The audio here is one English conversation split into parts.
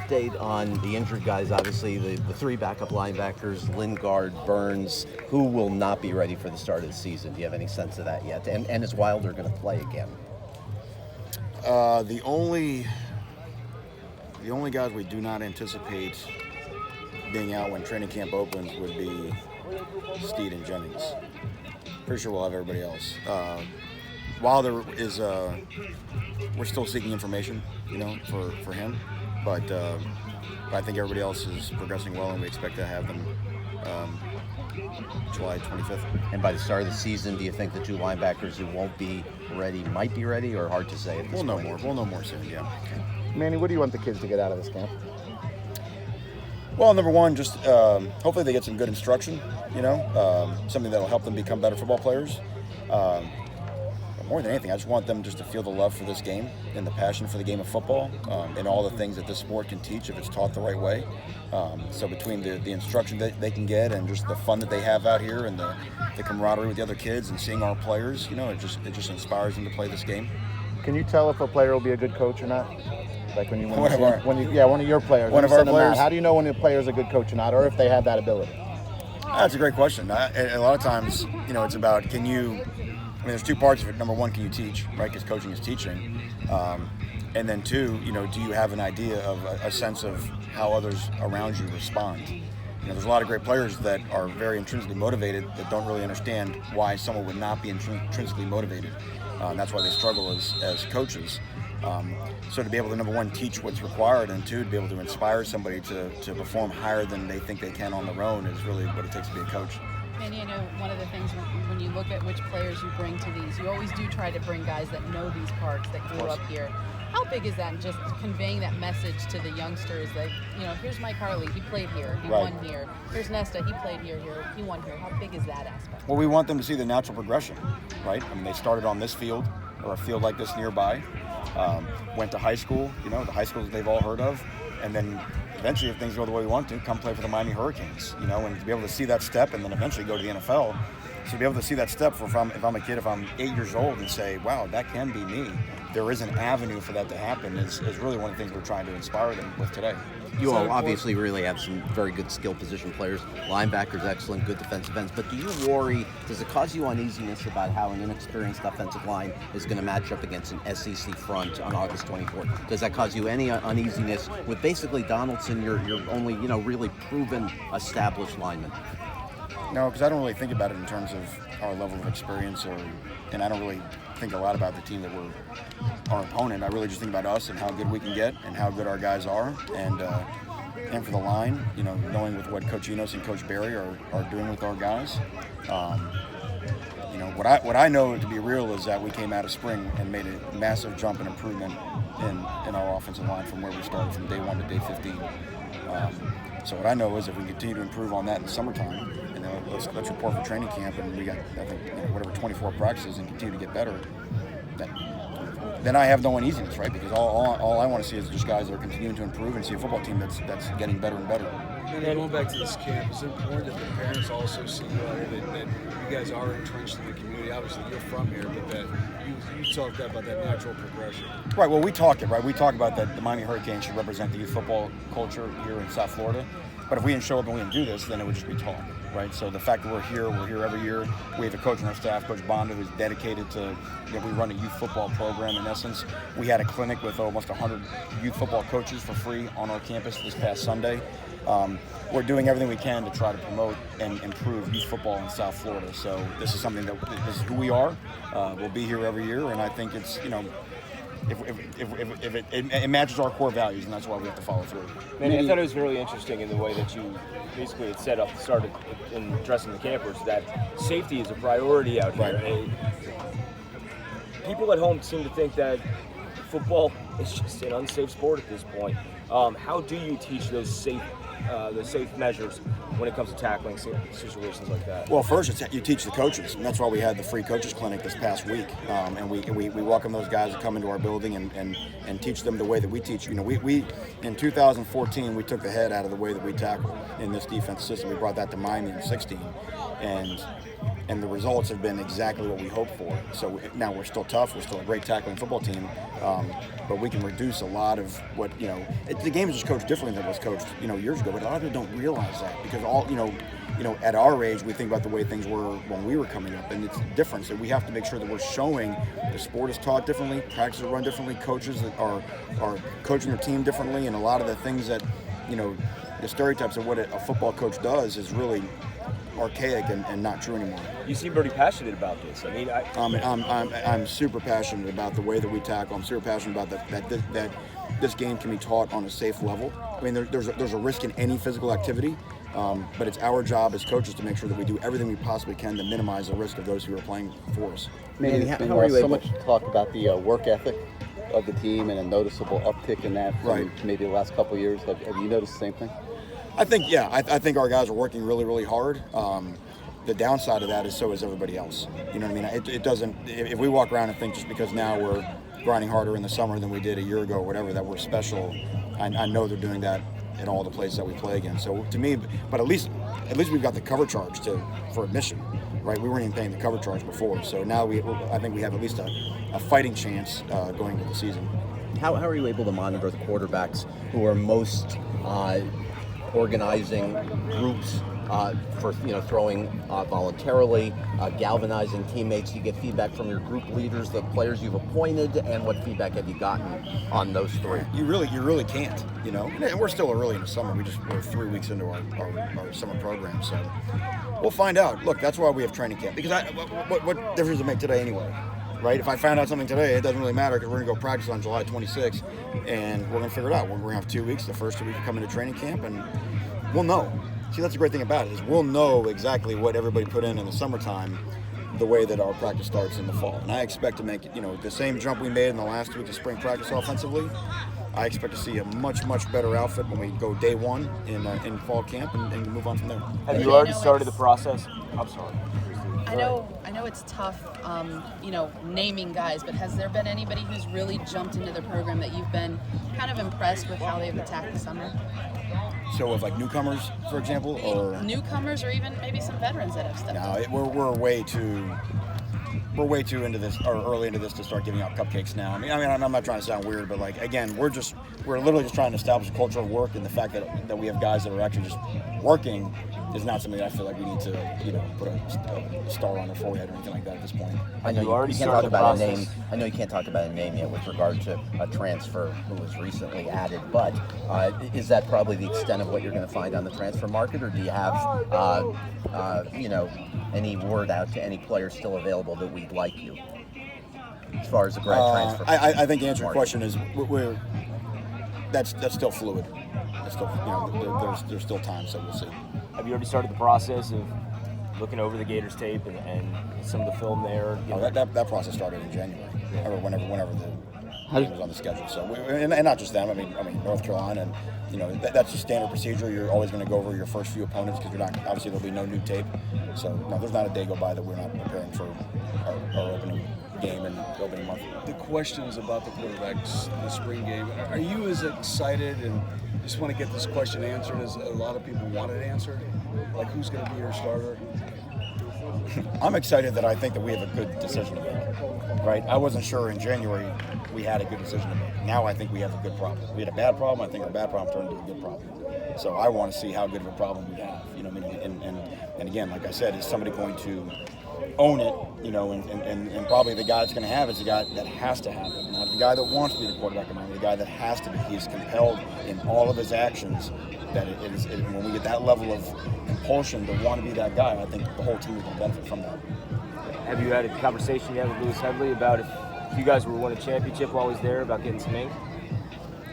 update on the injured guys? Obviously, the three backup linebackers, Lingard, Burns, who will not be ready for the start of the season? Do you have any sense of that yet? And is Wilder going to play again? The only guys we do not anticipate being out when training camp opens would be Steed and Jennings. Pretty sure we'll have everybody else. Wilder is, we're still seeking information, for him, but I think everybody else is progressing well, and we expect to have them July 25th. And by the start of the season, do you think the two linebackers who won't be ready might be ready, or hard to say at this point? We'll know more soon, yeah. Manny, what do you want the kids to get out of this camp? Well, number one, just hopefully they get some good instruction, something that'll help them become better football players. But more than anything, I just want them just to feel the love for this game and the passion for the game of football, and all the things that this sport can teach if it's taught the right way. So between the instruction that they can get and just the fun that they have out here and the camaraderie with the other kids and seeing our players, it just inspires them to play this game. Can you tell if a player will be a good coach or not? Like when one of your players. One of our players. How do you know when a player is a good coach or not, or if they have that ability? That's a great question. A lot of times, it's about there's two parts of it. Number one, can you teach, right? Because coaching is teaching. And then two, do you have an idea of a sense of how others around you respond? There's a lot of great players that are very intrinsically motivated that don't really understand why someone would not be intrinsically motivated. That's why they struggle as coaches. So to be able to, number one, teach what's required, and two, to be able to inspire somebody to perform higher than they think they can on their own is really what it takes to be a coach. Manny, I know one of the things when you look at which players you bring to these, you always do try to bring guys that know these parks, that grew up here. How big is that in just conveying that message to the youngsters that, here's Mike Harley, he played here, he won here. Here's Nesta, he played here, he won here. How big is that aspect? Well, we want them to see the natural progression, right? They started on this field or a field like this nearby, went to high school, the high schools they've all heard of, and then eventually, if things go the way we want to, come play for the Miami Hurricanes, and to be able to see that step and then eventually go to the NFL. So to be able to see that step if I'm a kid, if I'm 8 years old, and say, wow, that can be me. There is an avenue for that to happen is really one of the things we're trying to inspire them with today. You all obviously really have some very good skill position players. Linebackers, excellent, good defensive ends. But do you worry, does it cause you uneasiness about how an inexperienced offensive line is going to match up against an SEC front on August 24th? Does that cause you any uneasiness with basically Donaldson, your only, really proven, established lineman? No, because I don't really think about it in terms of our level of experience, and I don't really think a lot about the team that we're our opponent. I really just think about us and how good we can get and how good our guys are, and for the line, knowing with what Coach Enos and Coach Barry are doing with our guys. What I know to be real is that we came out of spring and made a massive jump and improvement in our offensive line from where we started from day 1 to day 15. So what I know is if we continue to improve on that in the summertime, let's report for training camp, and we got, I think, 24 practices and continue to get better, then I have no uneasiness, right? Because all I want to see is just guys that are continuing to improve and see a football team that's getting better and better. And going back to this camp, it's important that the parents also see that you guys are entrenched in the community. Obviously, you're from here, but that you talked about that natural progression. Right. Well, we talk about that the Miami Hurricanes should represent the youth football culture here in South Florida. But if we didn't show up and we didn't do this, then it would just be talk, right? So the fact that we're here every year. We have a coach on our staff, Coach Bonda, who's dedicated to, we run a youth football program in essence. We had a clinic with almost 100 youth football coaches for free on our campus this past Sunday. We're doing everything we can to try to promote and improve youth football in South Florida. So this is something this is who we are. We'll be here every year, and I think it's, if it matches our core values, and that's why we have to follow through. Manny, I thought it was really interesting in the way that you basically had started in addressing the campers, that safety is a priority out here. Right. People at home seem to think that football is just an unsafe sport at this point. How do you teach those safe measures when it comes to tackling situations like that? Well, first, you teach the coaches, and that's why we had the free coaches clinic this past week. And we welcome those guys to come into our building and teach them the way that we teach. We in 2014 we took the head out of the way that we tackle in this defense system. We brought that to Miami in 16, and and the results have been exactly what we hoped for. So now we're still tough. We're still a great tackling football team, but we can reduce a lot of what the game is just coached differently than it was coached years ago. But a lot of people don't realize that because at our age we think about the way things were when we were coming up, and it's different. So we have to make sure that we're showing the sport is taught differently, practices are run differently, coaches that are coaching their team differently, and a lot of the things that the stereotypes of what a football coach does is really archaic and not true anymore. You seem pretty passionate about this. I mean, I'm super passionate about the way that we tackle. I'm super passionate about that this game can be taught on a safe level. I mean, there's a risk in any physical activity, but it's our job as coaches to make sure that we do everything we possibly can to minimize the risk of those who are playing for us. Manny, There's been how are you so able? much talk about the work ethic of the team and a noticeable uptick in that from Right. maybe the last couple of years. Have you noticed the same thing? I think our guys are working really, really hard. The downside of that is so is everybody else. You know what I mean? It doesn't. If we walk around and think just because now we're grinding harder in the summer than we did a year ago, or whatever, that we're special, I know they're doing that in all the places that we play against. So to me, but at least we've got the cover charge for admission, right? We weren't even paying the cover charge before, so now I think we have at least a fighting chance going into the season. How are you able to monitor the quarterbacks who are most organizing groups for throwing voluntarily, galvanizing teammates? You get feedback from your group leaders, the players you've appointed, and what feedback have you gotten on those three? You really can't, And we're still early in the summer. We're 3 weeks into our summer program, so we'll find out. Look, that's why we have training camp. Because what difference does it make today anyway? Right? If I found out something today, it doesn't really matter because we're going to go practice on July 26th, and we're going to figure it out. We're going to have 2 weeks. The first 2 weeks come into training camp, and we'll know. See, that's the great thing about it is we'll know exactly what everybody put in the summertime, the way that our practice starts in the fall. And I expect to make the same jump we made in the last 2 weeks of spring practice offensively. I expect to see a much better outfit when we go day one in fall camp and move on from there. have you already started the process? I'm sorry. I know it's tough, naming guys, but has there been anybody who's really jumped into the program that you've been kind of impressed with how they've attacked the summer? So of like newcomers, for example, or Newcomers or even maybe some veterans that have stepped up? no, we're way too into this or early into this to start giving out cupcakes now. I mean, I'm not trying to sound weird, but like again, we're literally just trying to establish a culture of work, and the fact that we have guys that are actually just working is not something that I feel like we need to put a star on their forehead or anything like that at this point. I know You already you can't started talk the about a process. name. I know you can't talk about a name yet with regard to a transfer who was recently added, but is that probably the extent of what you're going to find on the transfer market, or do you have any word out to any players still available that we'd like you as far as the grad transfer? I think the answer to your market? question is that's still fluid. That's still there's still time, so we'll see. Have you already started the process of looking over the Gators tape and some of the film there? That process started in January, or whenever the game was on the schedule. So and not just them. I mean North Carolina, and that's just standard procedure. You're always going to go over your first few opponents because obviously there'll be no new tape. So no, there's not a day go by that we're not preparing for our opening game and opening month. The questions about the quarterbacks, the spring game, are you as excited and just want to get this question answered as a lot of people want it answered? Like, who's going to be your starter? I'm excited that I think that we have a good decision to make, right? I wasn't sure in January we had a good decision to make. Now I think we have a good problem. We had a bad problem. I think our bad problem turned into a good problem. So I want to see how good of a problem we have. And again, like I said, is somebody going to own it, and probably the guy that's going to have is the guy that has to have it, not the guy that wants to be the quarterback, the guy that has to be. He's compelled in all of his actions that when we get that level of compulsion to want to be that guy, I think the whole team is going to benefit from that. Have you had a conversation yet with Lewis Headley about if you guys were to win a championship while he's there about getting some ink?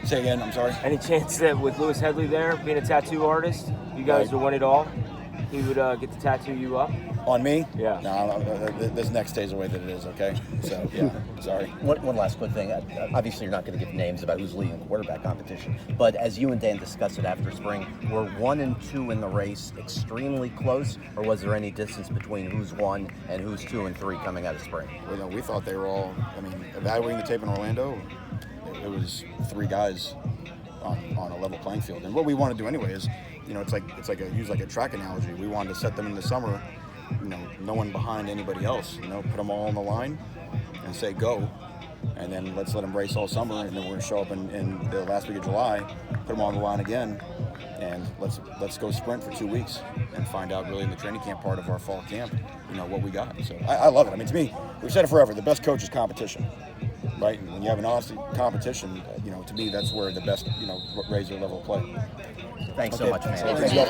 Say again, I'm sorry? Any chance that with Lewis Headley there, being a tattoo artist, you guys would win it all, he would get to tattoo you up? On me? Yeah. No, this next stays the way that it is, okay? So, yeah, sorry. One last quick thing. Obviously, you're not going to give names about who's leading the quarterback competition, but as you and Dan discussed it after spring, were 1 and 2 in the race extremely close, or was there any distance between who's 1 and who's 2 and 3 coming out of spring? Well, no, we thought they were all, evaluating the tape in Orlando, it was 3 guys on a level playing field. And what we want to do anyway is, it's like use a track analogy. We wanted to set them in the summer no one behind anybody else. Put them all on the line and say go, and then let's let them race all summer, and then we're going to show up in the last week of July, put them on the line again, and let's go sprint for 2 weeks and find out really in the training camp part of our fall camp, what we got. So I love it. I mean, to me, we've said it forever. The best coach is competition, right? And when you have an honest competition, to me, that's where the best, raise your level of play. Thanks so much, man. Thanks, y'all.